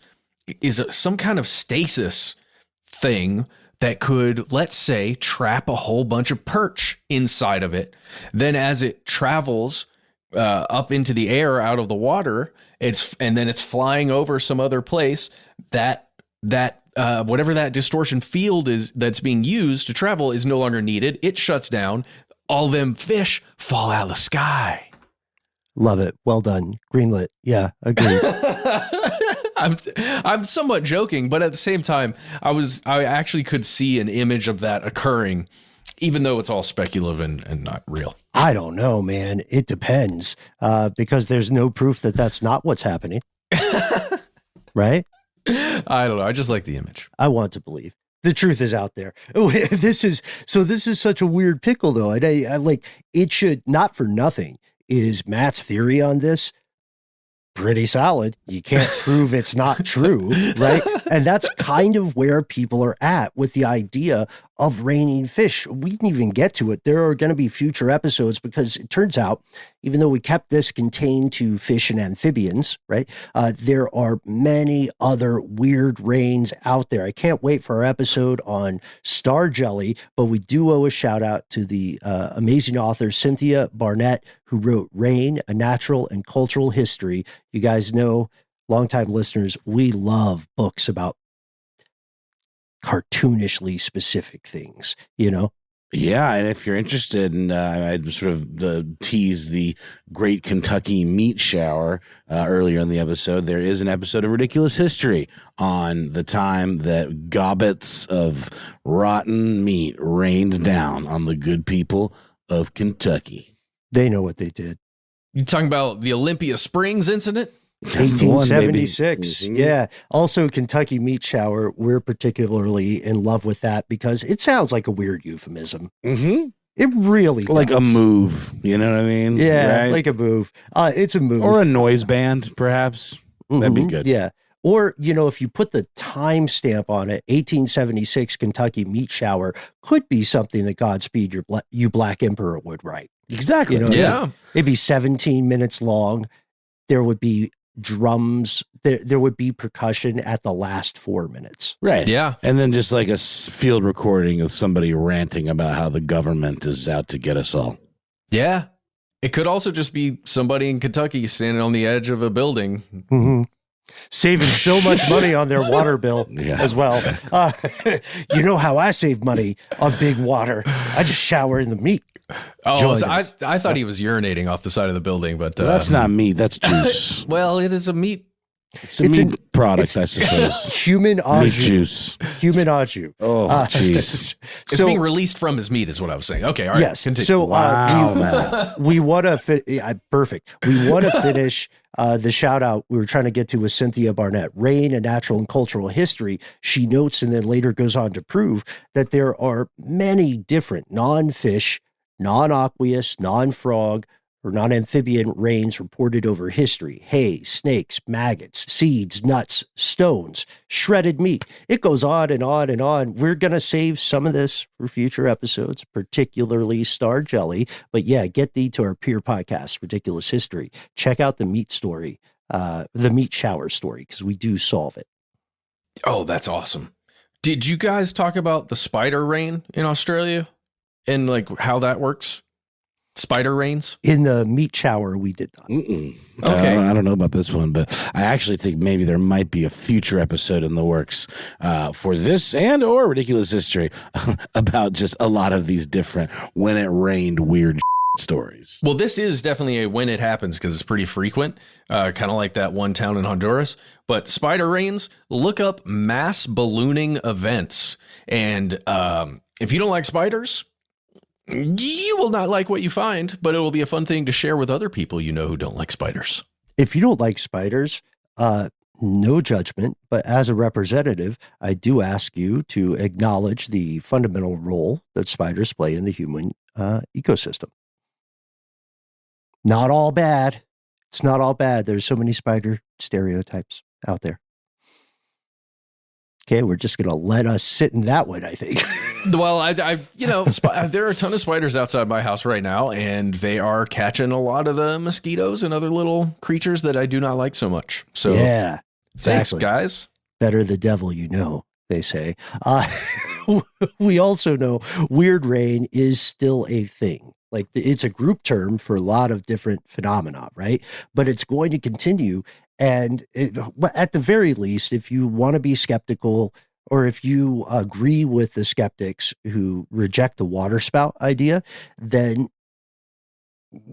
is some kind of stasis thing that could, let's say, trap a whole bunch of perch inside of it? Then as it travels up into the air out of the water, and then it's flying over some other place, that whatever that distortion field is that's being used to travel is no longer needed. It shuts down. All them fish fall out of the sky. Love it. Well done. Greenlit. Yeah, agreed. I'm somewhat joking, but at the same time, I actually could see an image of that occurring, even though it's all speculative and not real. I don't know, man. It depends, because there's no proof that that's not what's happening. Right? I don't know. I just like the image. I want to believe. The truth is out there. Oh, this is such a weird pickle, though. I like, it should, not for nothing, is Matt's theory on this pretty solid. You can't prove it's not true, right? And that's kind of where people are at with the idea of raining fish. We didn't even get to it. There are going to be future episodes, because it turns out, even though we kept this contained to fish and amphibians, right, there are many other weird rains out there. I can't wait for our episode on star jelly, but we do owe a shout out to the amazing author Cynthia Barnett, who wrote Rain, A Natural and Cultural History. You guys know, longtime listeners, we love books about cartoonishly specific things, Yeah, and if you're interested in, I'd sort of teased the Great Kentucky Meat Shower earlier in the episode. There is an episode of Ridiculous History on the time that gobbets of rotten meat rained down on the good people of Kentucky. They know what they did. You talking about the Olympia Springs incident? 1876. Yeah. Also, Kentucky Meat Shower. We're particularly in love with that because it sounds like a weird euphemism. Mm-hmm. It really like does. A move. You know what I mean? Yeah, right? like a move. It's a move. Or a noise band, perhaps. Mm-hmm. That'd be good. Yeah. Or, if you put the timestamp on it, 1876 Kentucky Meat Shower could be something that Godspeed You Black Emperor would write. Exactly. Yeah. It'd be 17 minutes long. There would be drums. There would be percussion at the last 4 minutes. Right. Yeah. And then just like a field recording of somebody ranting about how the government is out to get us all. Yeah. It could also just be somebody in Kentucky standing on the edge of a building. Mm-hmm. Saving so much money on their water bill as well. You know how I save money on big water? I just shower in the meat. Oh, so I thought he was urinating off the side of the building, but that's not meat. That's juice. Well, it is a meat. It's a meat product, I suppose. Human au meat jus. Juice. Human au jus. Oh, jeez. It's being released from his meat is what I was saying. Okay, all right. Yes. Continue. So wow, we want to perfect. We want to finish the shout out we were trying to get to with Cynthia Barnett, Rain, A Natural and Cultural History. She notes and then later goes on to prove that there are many different non-fish, non-aqueous, non-frog, or non-amphibian rains reported over history. Hay, snakes, maggots, seeds, nuts, stones, shredded meat. It goes on and on and on. We're going to save some of this for future episodes, particularly Star Jelly. But yeah, get thee to our peer podcast, Ridiculous History. Check out the meat story, the meat shower story, because we do solve it. Oh, that's awesome. Did you guys talk about the spider rain in Australia and like how that works? Spider rains? In the meat shower, we did not. Okay. I don't know about this one, but I actually think maybe there might be a future episode in the works for this and or Ridiculous History about just a lot of these different when it rained weird stories. Well, this is definitely a when it happens because it's pretty frequent, kind of like that one town in Honduras. But spider rains, look up mass ballooning events. And if you don't like spiders, you will not like what you find, but it will be a fun thing to share with other people you know who don't like spiders. If you don't like spiders, no judgment, but as a representative, I do ask you to acknowledge the fundamental role that spiders play in the human ecosystem. Not all bad. It's not all bad. There's so many spider stereotypes out there. Okay, we're just going to let us sit in that one, I think. Well, there are a ton of spiders outside my house right now, and they are catching a lot of the mosquitoes and other little creatures that I do not like so much. So, yeah, thanks, exactly. guys. Better the devil you know, they say. We also know weird rain is still a thing. Like it's a group term for a lot of different phenomena, right? But it's going to continue. And at the very least, if you want to be skeptical, or if you agree with the skeptics who reject the water spout idea, then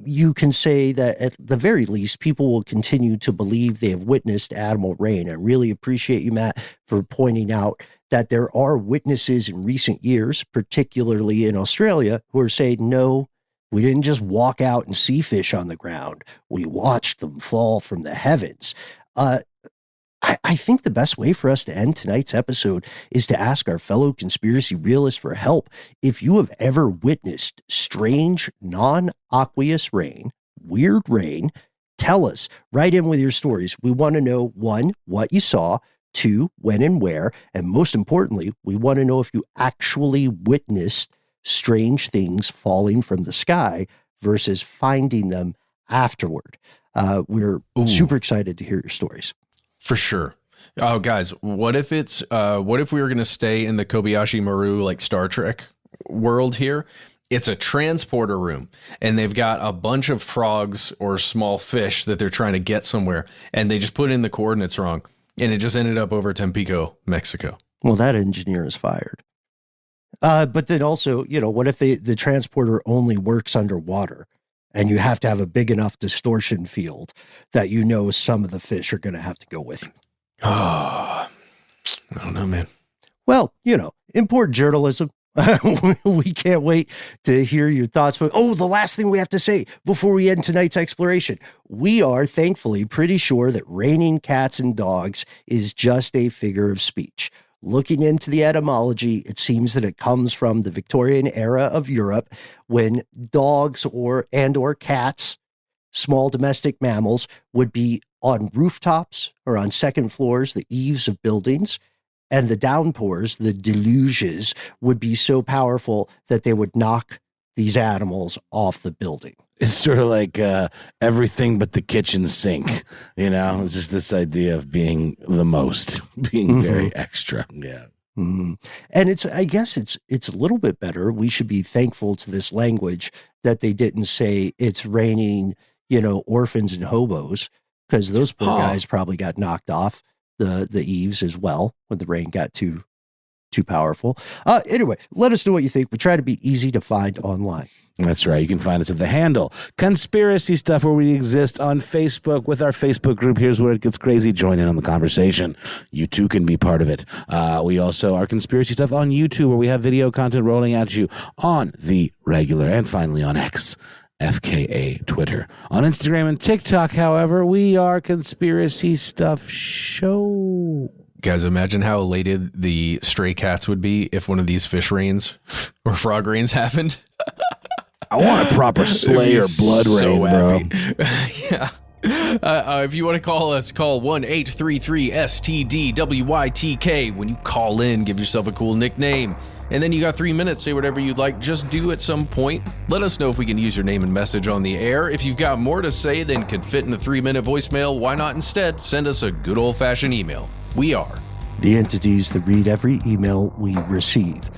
you can say that at the very least, people will continue to believe they have witnessed animal rain. I really appreciate you, Matt, for pointing out that there are witnesses in recent years, particularly in Australia, who are saying, no, we didn't just walk out and see fish on the ground. We watched them fall from the heavens. I think the best way for us to end tonight's episode is to ask our fellow conspiracy realists for help. If you have ever witnessed strange, non-aqueous rain, weird rain, tell us. Write in with your stories. We want to know, 1, what you saw, 2, when and where, and most importantly, we want to know if you actually witnessed strange things falling from the sky versus finding them afterward. We're super excited to hear your stories. For sure. Oh, guys, what if we were going to stay in the Kobayashi Maru, like Star Trek world here? It's a transporter room, and they've got a bunch of frogs or small fish that they're trying to get somewhere, and they just put in the coordinates wrong, and it just ended up over Tampico, Mexico. Well, that engineer is fired. But then also, what if the transporter only works underwater? And you have to have a big enough distortion field that some of the fish are going to have to go with you. Oh, I don't know, man. Well, important journalism. We can't wait to hear your thoughts. The last thing we have to say before we end tonight's exploration. We are thankfully pretty sure that raining cats and dogs is just a figure of speech. Looking into the etymology, it seems that it comes from the Victorian era of Europe when dogs or cats, small domestic mammals, would be on rooftops or on second floors, the eaves of buildings, and the downpours, the deluges, would be so powerful that they would knock these animals off the building. It's sort of like everything but the kitchen sink, It's just this idea of being the most, being very extra. Yeah. Mm-hmm. And I guess it's a little bit better. We should be thankful to this language that they didn't say it's raining, orphans and hobos, because those poor guys probably got knocked off the eaves as well when the rain got too powerful. Anyway, let us know what you think. We try to be easy to find online. That's right. You can find us at the handle Conspiracy Stuff, where we exist on Facebook with our Facebook group. Here's where it gets crazy. Join in on the conversation. You too can be part of it. We also are Conspiracy Stuff on YouTube, where we have video content rolling at you on the regular, and finally on X, FKA Twitter. On Instagram and TikTok, however, we are Conspiracy Stuff Show. Guys, imagine how elated the stray cats would be if one of these fish rains or frog rains happened. I want a proper Slayer blood rain, bro. Yeah. If you want to call us, call 1-833-STDWYTK. When you call in, give yourself a cool nickname. And then you got 3 minutes, say whatever you'd like. Just do at some point. Let us know if we can use your name and message on the air. If you've got more to say than could fit in a 3-minute voicemail, why not instead send us a good old-fashioned email? We are the entities that read every email we receive.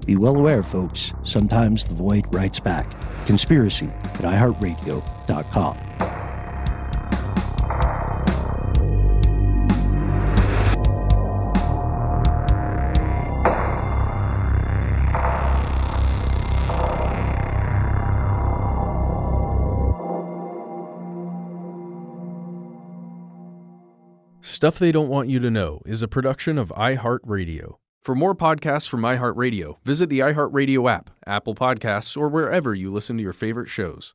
Be well aware, folks, sometimes the void writes back. conspiracy at iHeartRadio.com. Stuff They Don't Want You to Know is a production of iHeartRadio. For more podcasts from iHeartRadio, visit the iHeartRadio app, Apple Podcasts, or wherever you listen to your favorite shows.